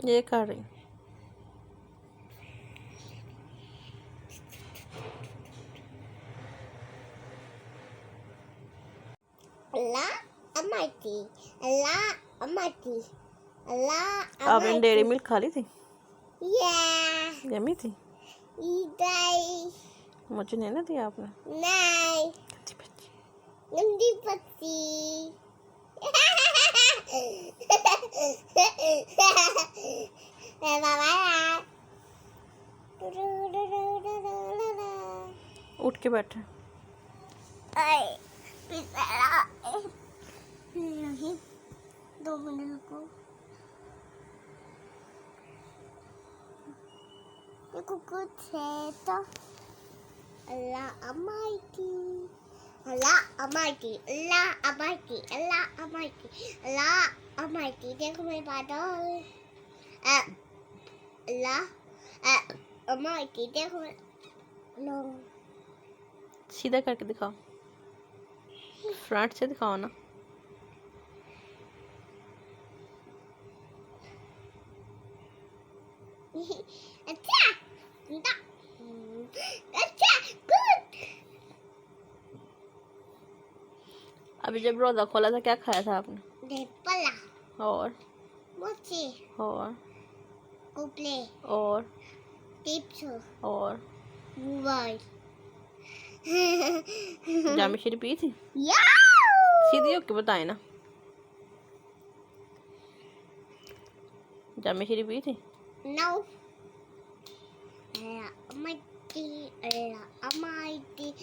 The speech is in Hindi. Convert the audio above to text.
ये कर रही। Allah Almighty, Allah Almighty, Allah आपने Almighty. डेयरी मिल्क खा ली थी? Yeah. यम्मी थी? नहीं. मुझे नहीं ना दिया आपने? नहीं. गंदी पत्ती. उठ के बैठे। नहीं 2 मिनट रुको। देखो कुछ है तो Allah Almighty, Allah Almighty, Allah Almighty, Allah Almighty, Allah Almighty. देखो मेरे बादल। Allah Almighty देखो लो। सीधा करके दिखाओ, फ्रंट से दिखाओ ना। अच्छा अच्छा गुड। अभी जब रोजा खोला था क्या खाया था आपने? ढेपला और मोची और कुपले और टिप्स और मोबाइल। जामी शीरी पी थी? सीधी होके बताए ना। जामी शीरी पी थी? No. Allah Almighty, Allah Almighty.